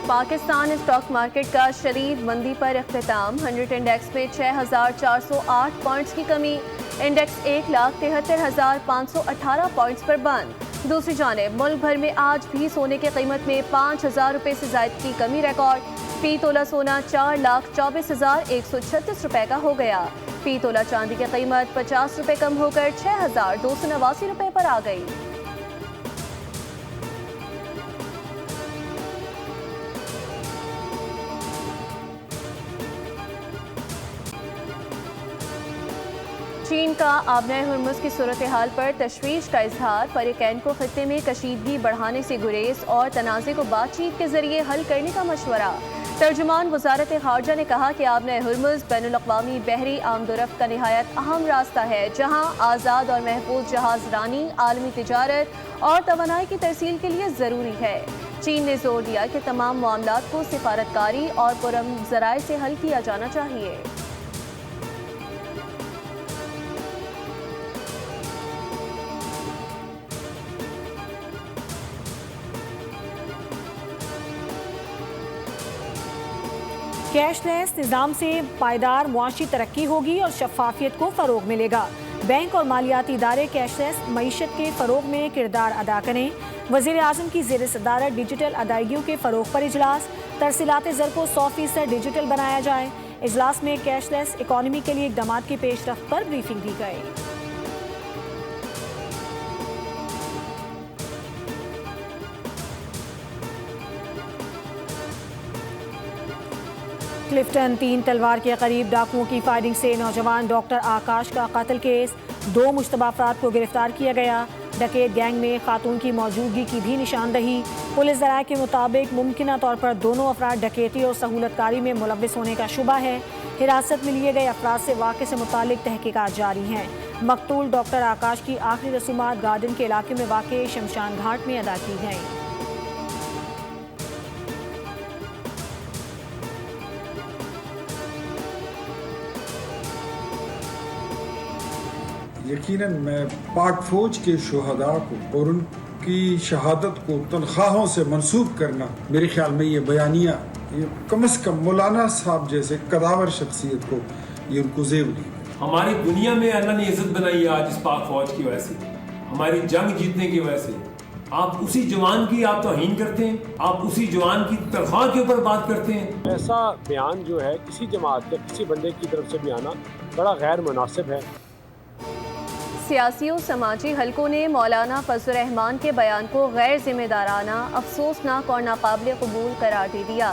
Pakistan stock market کا شدید مندی پر اختتام 100 انڈیکس میں 6,408 پوائنٹس کی کمی، انڈیکس 1,73,518 پوائنٹس پر بند۔ دوسری جانب ملک بھر میں آج بھی سونے کی قیمت میں 5,000 روپے سے زائد کی کمی ریکارڈ، فی تولہ سونا 4,24,136 روپے کا ہو گیا، فی تولہ چاندی کی قیمت 50 روپے کم ہو کر 6,289 روپے پر آ گئی۔ چین کا آبنۂ ہرمز کی صورتحال پر تشویش کا اظہار، فریقین کو خطے میں کشیدگی بڑھانے سے گریز اور تنازع کو بات چیت کے ذریعے حل کرنے کا مشورہ۔ ترجمان وزارت خارجہ نے کہا کہ آبنۂ ہرمز بین الاقوامی بحری آمد و رفت کا نہایت اہم راستہ ہے، جہاں آزاد اور محفوظ جہاز رانی عالمی تجارت اور توانائی کی ترسیل کے لیے ضروری ہے۔ چین نے زور دیا کہ تمام معاملات کو سفارتکاری اور پرامن ذرائع سے حل کیا جانا چاہیے۔ کیش لیس نظام سے پائیدار معاشی ترقی ہوگی اور شفافیت کو فروغ ملے گا۔ بینک اور مالیاتی ادارے کیش لیس معیشت کے فروغ میں کردار ادا کریں۔ وزیر اعظم کی زیر صدارت ڈیجیٹل ادائیگیوں کے فروغ پر اجلاس، ترسیلات زر کو 100% ڈیجیٹل بنایا جائے۔ اجلاس میں کیش لیس اکانومی کے لیے اقدامات کی پیش رفت پر بریفنگ دی گئی۔ کلفٹن 3 تلوار کے قریب ڈاکوؤں کی فائرنگ سے نوجوان ڈاکٹر آکاش کا قتل کیس، 2 مشتبہ افراد کو گرفتار کیا گیا۔ ڈکیت گینگ میں خاتون کی موجودگی کی بھی نشاندہی، پولیس ذرائع کے مطابق ممکنہ طور پر دونوں افراد ڈکیتی اور سہولت کاری میں ملوث ہونے کا شبہ ہے۔ حراست میں لیے گئے افراد سے واقعے سے متعلق تحقیقات جاری ہیں۔ مقتول ڈاکٹر آکاش کی آخری رسومات گارڈن کے علاقے میں واقع شمشان گھاٹ میں ادا کی گئیں۔ یقیناً میں پاک فوج کے شہداء کو اور ان کی شہادت کو تنخواہوں سے منسوب کرنا، میرے خیال میں یہ بیانیہ کم از کم مولانا صاحب جیسے قداور شخصیت کو یہ ان کو زیب نہیں۔ ہماری دنیا میں اللہ نے عزت بنائی ہے آج اس پاک فوج کی وجہ سے، ہماری جنگ جیتنے کی وجہ سے۔ آپ اسی جوان کی آپ توہین کرتے ہیں، آپ اسی جوان کی تنخواہ کے اوپر بات کرتے ہیں۔ ایسا بیان جو ہے کسی جماعت یا کسی بندے کی طرف سے بھی آنا بڑا غیر مناسب ہے۔ سیاسی و سماجی حلقوں نے مولانا فضل الرحمان کے بیان کو غیر ذمہ دارانہ، افسوسناک اور ناقابل قبول قرار دے دیا۔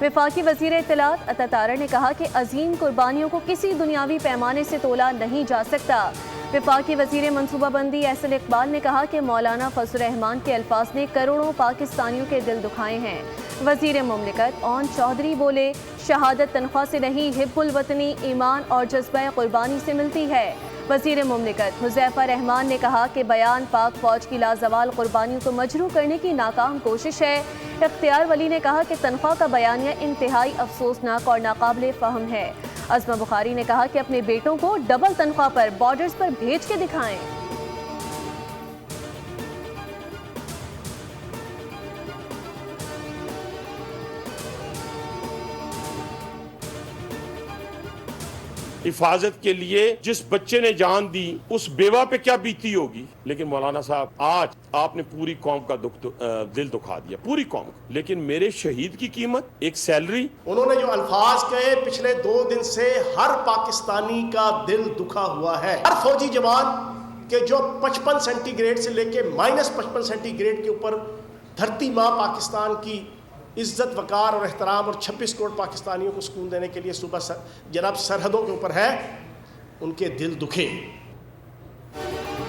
وفاقی وزیر اطلاعات عطا طاہر نے کہا کہ عظیم قربانیوں کو کسی دنیاوی پیمانے سے تولا نہیں جا سکتا۔ وفاقی وزیر منصوبہ بندی احسن اقبال نے کہا کہ مولانا فضل الرحمان کے الفاظ نے کروڑوں پاکستانیوں کے دل دکھائے ہیں۔ وزیر مملکت اون چودھری بولے، شہادت تنخواہ سے نہیں، حب الوطنی، ایمان اور جذبہ قربانی سے ملتی ہے۔ وزیر مملکت حذیفہ رحمان نے کہا کہ بیان پاک فوج کی لازوال قربانیوں کو مجروح کرنے کی ناکام کوشش ہے۔ اختیار ولی نے کہا کہ تنخواہ کا بیانیہ انتہائی افسوسناک اور ناقابل فہم ہے۔ عظمہ بخاری نے کہا کہ اپنے بیٹوں کو ڈبل تنخواہ پر بارڈرز پر بھیج کے دکھائیں۔ حفاظت کے لیے جس بچے نے جان دی اس بیوہ پہ کیا بیتی ہوگی، لیکن مولانا صاحب آج آپ نے پوری قوم کا دل دکھا دیا، پوری قوم کا۔ لیکن میرے شہید کی قیمت ایک سیلری۔ انہوں نے جو الفاظ کہے پچھلے 2 دن سے ہر پاکستانی کا دل دکھا ہوا ہے۔ ہر فوجی جوان کے جو 55 سینٹی گریڈ سے لے کے -55 سینٹی گریڈ کے اوپر دھرتی ماں پاکستان کی عزت وقار اور احترام اور 26 کروڑ پاکستانیوں کو سکون دینے کے لیے صوبہ جناب سرحدوں کے اوپر ہے، ان کے دل دکھے۔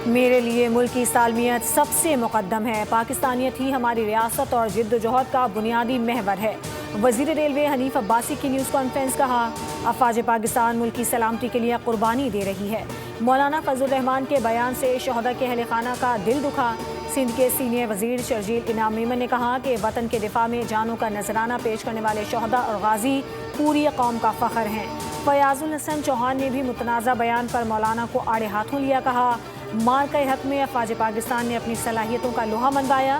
میرے لیے ملک کی سالمیت سب سے مقدم ہے، پاکستانیت ہی ہماری ریاست اور جد و جہد کا بنیادی محور ہے۔ وزیر ریلوے حنیف عباسی کی نیوز کانفرنس، کہا افواج پاکستان ملک کی سلامتی کے لیے قربانی دے رہی ہے۔ مولانا فضل الرحمان کے بیان سے شہداء کے اہل خانہ کا دل دکھا۔ سندھ کے سینئر وزیر شرجیل انعام میمن نے کہا کہ وطن کے دفاع میں جانوں کا نذرانہ پیش کرنے والے شہداء اور غازی پوری قوم کا فخر ہیں۔ فیاض الحسن چوہان نے بھی متنازع بیان پر مولانا کو آڑے ہاتھوں لیا، کہا مارکہ حق میں افواج پاکستان نے اپنی صلاحیتوں کا لوہا منوایا،